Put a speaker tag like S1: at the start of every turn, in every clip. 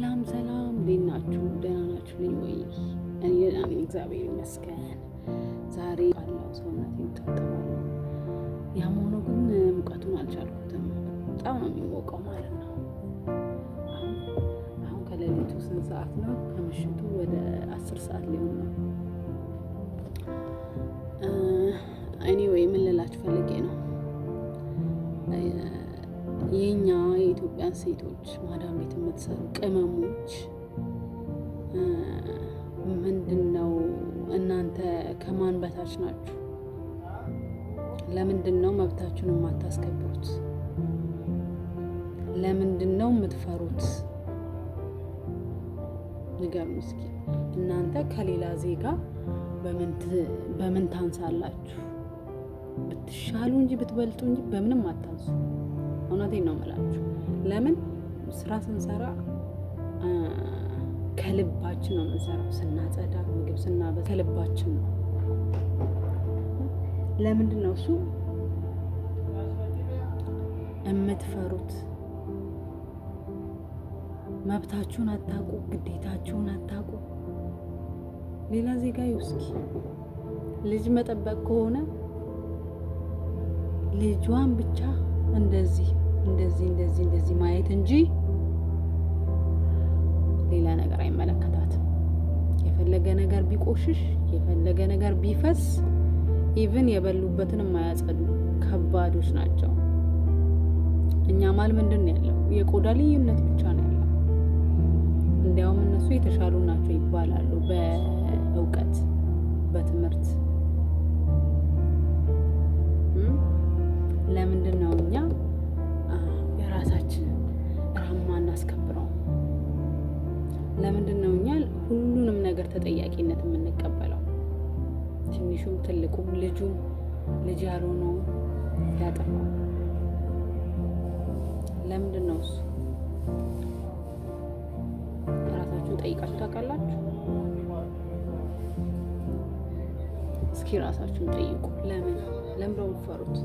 S1: ሰላም ሰላም፣ እንዴት ናችሁ? ደህና ናችሁ ወይ? እኔ ደህና ነኝ፣ እግዚአብሔር ይመስገን። ዛሬ ቃለው ሰውነቴን ታጠባለሁ። ያም ሆኖ ግን ሙቀቱን አልቻልኩትም። በጣም ነው የሚሞቀው ማለት ነው። አሁን ከሌሊቱ ስንት ሰዓት ነው? ከምሽቱ ወደ 10 ሰዓት ሊሆን ነው። ኤኒዌይ ምን ልላችሁ ፈልጌ ነው፣ የኛ የኢትዮጵያን ሴቶች ማዳም ቤት የምትሰሩ ቅመሞች ምንድነው እናንተ ከማን በታች ናችሁ? ለምንድነው መብታችሁን የማታስከብሩት? ለምንድነው የምትፈሩት? ንገሩኝ እስኪ። እናንተ ከሌላ ዜጋ በምን ታንሳላችሁ? ብትሻሉ እንጂ ብትበልጡ እንጂ በምንም አታንሱ። እውነቴን ነው የምላችሁ። ለምን ስራ ስንሰራ ከልባችን ነው የምንሰራው። ስናጸዳ፣ ምግብ ስናበስል ከልባችን ነው። ለምንድን ነው እሱ የምትፈሩት? መብታችሁን አታውቁ፣ ግዴታችሁን አታውቁ። ሌላ ዜጋ ይውስኪ ልጅ መጠበቅ ከሆነ ልጇን ብቻ እንደዚህ ማየት እንጂ ሌላ ነገር አይመለከታትም። የፈለገ ነገር ቢቆሽሽ፣ የፈለገ ነገር ቢፈስ፣ ኢቭን የበሉበትን የማያጸዱ ከባዶች ናቸው። እኛ ማል ምንድን ነው ያለው? የቆዳ ልዩነት ብቻ ነው ያለው። እንዲያውም እነሱ የተሻሉ ናቸው ይባላሉ በእውቀት በትምህርት። ለምንድን ነው እኛ የራሳችንን ራማ እናስከብረው? ለምንድን ነው እኛ ሁሉንም ነገር ተጠያቂነት የምንቀበለው? ትንሹም ትልቁም ልጁም ልጅ ያልሆነው ያጠፋው ለምንድን ነው እሱ? ራሳችሁን ጠይቃችሁ ታውቃላችሁ? እስኪ ራሳችሁን ጠይቁ። ለምን ነው የምትፈሩት?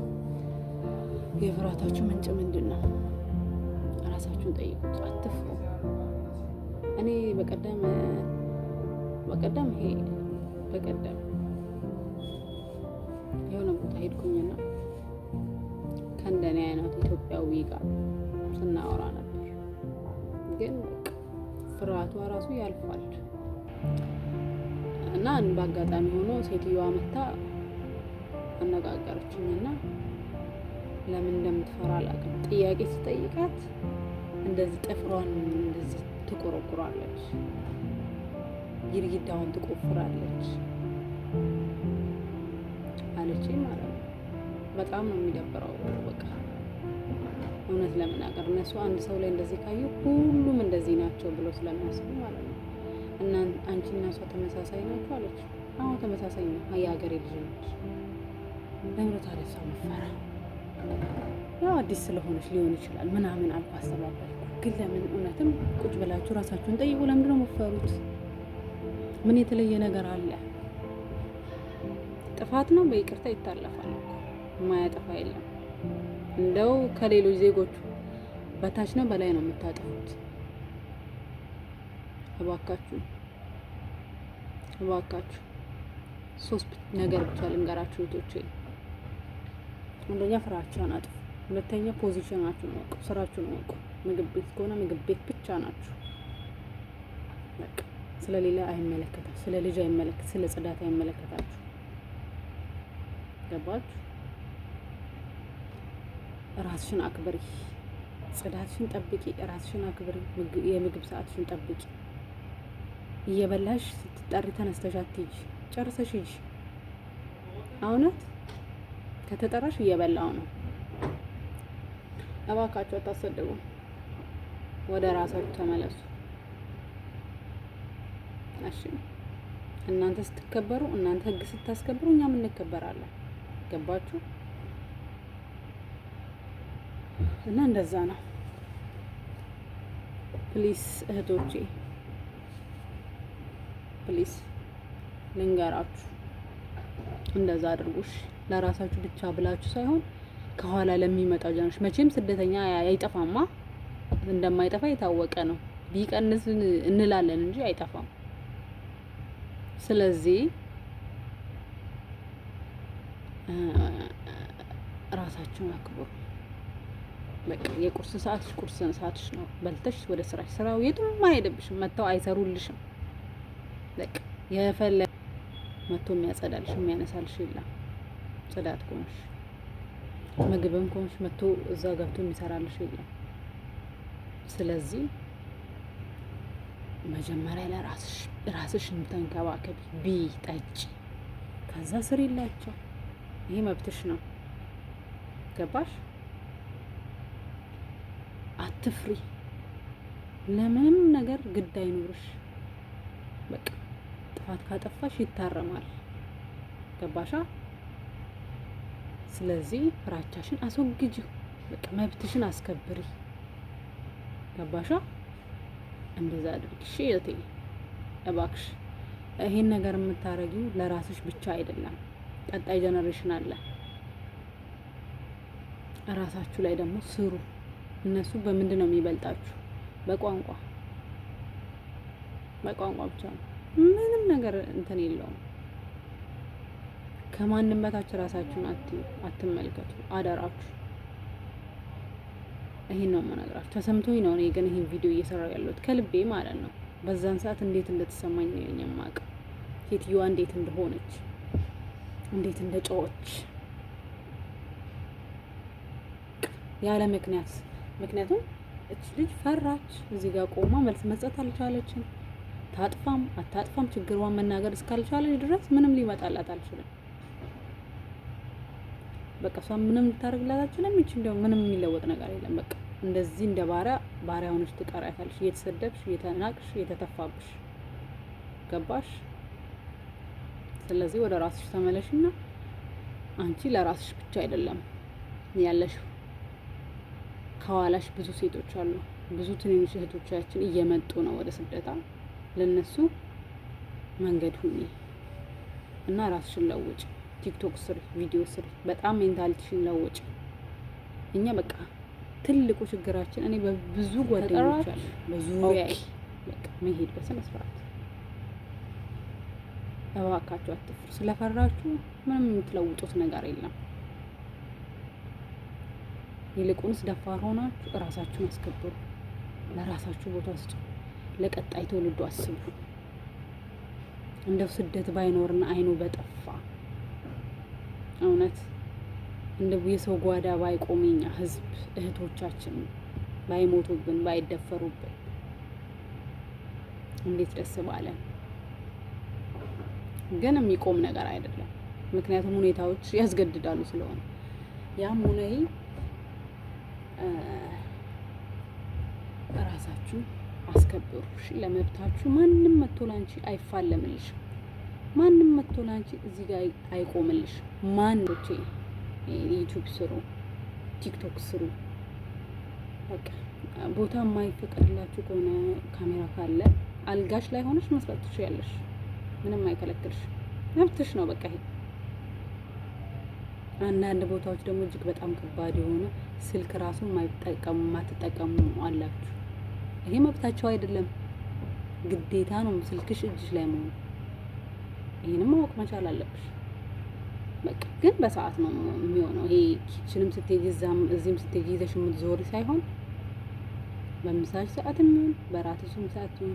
S1: የፍርሃታችሁ ምንጭ ምንድን ነው? ራሳችሁን ጠይቁት። አትፍሩ። እኔ በቀደም የሆነ ቦታ ሄድኩኝና ከእንደኔ አይነት ኢትዮጵያዊ ጋር ስናወራ ነበር። ግን በቃ ፍርሃቷ ራሱ ያልፋል እና በአጋጣሚ ሆኖ ሴትዮዋ መታ አነጋገረችኝና ለምን እንደምትፈራ አላውቅም። ጥያቄ ስጠይቃት እንደዚህ ጥፍሯን እንደዚህ ትቆረቁራለች፣ ግድግዳውን ትቆፍራለች አለችኝ ማለት ነው። በጣም ነው የሚደብረው። በቃ እውነት ለመናገር እነሱ አንድ ሰው ላይ እንደዚህ ካዩ ሁሉም እንደዚህ ናቸው ብሎ ስለሚያስቡ ማለት ነው። እና አንቺ እና እሷ ተመሳሳይ ናቸው አለች። አዎ ተመሳሳይ ነው። የሀገሬ ልጅ ነች። ለምን ታዲያ ሰው መፈራ? ያው አዲስ ስለሆነች ሊሆን ይችላል ምናምን አልኩ፣ አስተባበልኩ። ግን ለምን እውነትም ቁጭ ብላችሁ ራሳችሁን ጠይቁ። ለምንድን ነው የምትፈሩት? ምን የተለየ ነገር አለ? ጥፋት ነው በይቅርታ ይታለፋል። የማያጠፋ የለም። እንደው ከሌሎች ዜጎቹ በታች ነው በላይ ነው የምታጠፉት። እባካችሁ 3 ነገር ብቻ ልንገራችሁ እህቶቼ። አንደኛ ፍራቻን አጥፉ። ሁለተኛ ፖዚሽናችሁን አውቁ፣ ስራችሁን አውቁ። ምግብ ቤት ከሆነ ምግብ ቤት ብቻ ናችሁ። በቃ ስለሌላ አይመለከታችሁ፣ ስለ ልጅ አይመለከት፣ ስለ ጽዳት አይመለከታችሁ። ገባችሁ? ራስሽን አክብሪ፣ ጽዳትሽን ጠብቂ፣ ራስሽን አክብሪ፣ የምግብ ሰዓትሽን ጠብቂ። እየበላሽ ስትጠሪ ተነስተሽ አትሂጂ፣ ጨርሰሽ ሂጂ። እውነት ከተጠራሽ እየበላው ነው። እባካችሁ አታሰድቡ። ወደ ራሳችሁ ተመለሱ። እሺ እናንተ ስትከበሩ፣ እናንተ ህግ ስታስከብሩ እኛም እንከበራለን። ገባችሁ? እና እንደዛ ነው። ፕሊስ እህቶቼ፣ ፕሊስ ልንገራችሁ፣ እንደዛ አድርጉሽ። ለራሳችሁ ብቻ ብላችሁ ሳይሆን ከኋላ ለሚመጣው ጀነሬሽን። መቼም ስደተኛ አይጠፋማ፣ እንደማይጠፋ የታወቀ ነው። ቢቀንስ እንላለን እንጂ አይጠፋም። ስለዚህ ራሳችሁን አክብሩ። በቃ የቁርስ ሰዓትሽ ቁርስ ሰዓትሽ ነው። በልተሽ ወደ ስራሽ። ስራው የትም አይሄድብሽም። መተው አይሰሩልሽም። በቃ የፈለገ መቶ የሚያጸዳልሽ የሚያነሳልሽ የለም። ጽዳት ከሆንሽ ምግብም ከሆንሽ መቶ እዛ ገብቶ የሚሰራልሽ የለም። ስለዚህ መጀመሪያ ራስሽን ተንከባከቢ፣ ቢ ጠጪ፣ ከዛ ስሪላቸው። ይሄ መብትሽ ነው። ገባሽ? አትፍሪ። ለምንም ነገር ግድ አይኖርሽ። በቃ ጥፋት ካጠፋሽ ይታረማል። ገባሻ? ስለዚህ ፍራቻሽን አስወግጂው። በቃ መብትሽን አስከብሪ። ገባሻ? እንደዛ አድርጊ። እሺ እህቴ እባክሽ፣ ይሄን ነገር የምታረጊው ለራስሽ ብቻ አይደለም። ቀጣይ ጀነሬሽን አለ። ራሳችሁ ላይ ደግሞ ስሩ። እነሱ በምንድን ነው የሚበልጣችሁ? በቋንቋ ብቻ ነው። ምንም ነገር እንትን የለውም። ከማንም በታች ራሳችሁን አትመልከቱ። አደራችሁ። ይሄን ነው የምነግራችሁ። ተሰምቶኝ ነው እኔ ግን ይሄን ቪዲዮ እየሰራሁ ያለሁት ከልቤ ማለት ነው። በዛን ሰዓት እንዴት እንደተሰማኝ ነው የማውቀው። ሴትዮዋ እንዴት እንደሆነች፣ እንዴት እንደጮኸች ያለ ምክንያት። ምክንያቱም እች ልጅ ፈራች። እዚህ ጋር ቆማ መልስ መስጠት አልቻለችም። ታጥፋም አታጥፋም ችግሯን መናገር እስካልቻለች ድረስ ምንም ሊመጣላት አልችልም። በቃ እሷ ምንም ልታደርግላት አልችልም። እቺ እንደው ምንም የሚለወጥ ነገር የለም። በቃ እንደዚህ እንደ ባሪያ ሆነሽ ትቀሪያታለሽ። እየተሰደብሽ፣ እየተናቅሽ፣ እየተተፋብሽ። ገባሽ? ስለዚህ ወደ ራስሽ ተመለሽና አንቺ ለራስሽ ብቻ አይደለም ያለሽው። ከኋላሽ ብዙ ሴቶች አሉ። ብዙ ትንንሽ እህቶቻችን እየመጡ ነው ወደ ስደታ። ለነሱ መንገድ ሁኚ እና ራስሽን ለውጭ። ቲክቶክ ስሪ፣ ቪዲዮ ስሪ። በጣም ሜንታሊቲሽን ለውጭ። እኛ በቃ ትልቁ ችግራችን እኔ በብዙ ጓደኞች አሉ በዙሪያዬ በቃ መሄድ በስነ ስርዓት። እባካችሁ አትፍሩ። ስለፈራችሁ ምንም የምትለውጡት ነገር የለም። ይልቁንስ ደፋር ሆናችሁ እራሳችሁን አስከብሩ። ለራሳችሁ ቦታ ስጡ። ለቀጣይ ትውልዱ አስቡ። እንደው ስደት ባይኖርና አይኑ በጠፋ እውነት እንደው የሰው ጓዳ ባይቆምኛ ህዝብ እህቶቻችን ባይሞቱብን ባይደፈሩብን እንዴት ደስ ባለን። ግን የሚቆም ነገር አይደለም። ምክንያቱም ሁኔታዎች ያስገድዳሉ ስለሆነ ያም ሆነ ራሳችሁ አስከብሩ። እሺ ለመብታችሁ ማንም መጥቶ ላንቺ አይፋለምልሽም። ማንም መጥቶ ላንቺ እዚህ ጋር አይቆምልሽ። ማንዶቼ ዩቲዩብ ስሩ፣ ቲክቶክ ስሩ። በቃ ቦታ የማይፈቀድላችሁ ከሆነ ካሜራ ካለ አልጋሽ ላይ ሆነሽ መስራት ትችያለሽ። ምንም አይከለክልሽ። መብትሽ ነው። በቃ ይሄ አንዳንድ ቦታዎች ደግሞ እጅግ በጣም ከባድ የሆነ ስልክ ራሱ ማትጠቀሙ አላችሁ። ይሄ መብታቸው አይደለም፣ ግዴታ ነው ስልክሽ እጅሽ ላይ መሆኑ። ይሄንም ማወቅ መቻል አለብሽ። በቃ ግን በሰዓት ነው የሚሆነው። ይሄ ኪችንም ስትሄጂ እዚህም ስትሄጂ ይዘሽ የምትዞሪ ሳይሆን በምሳሽ ሰዓት የሚሆን በራትሽም ሰዓት ይሁን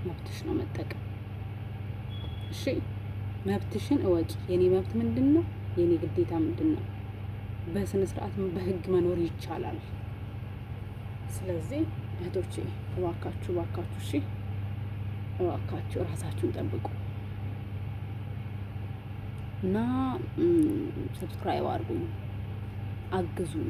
S1: መብትሽ ነው መጠቀም። እሺ መብትሽን እወቂ። የኔ መብት ምንድን ነው? የኔ ግዴታ ምንድን ነው? በስነ ስርዓት በህግ መኖር ይቻላል። ስለዚህ እህቶቼ እባካችሁ እሺ እባካችሁ ራሳችሁን ጠብቁ እና ሰብስክራይብ አድርጉኝ፣ አግዙኝ።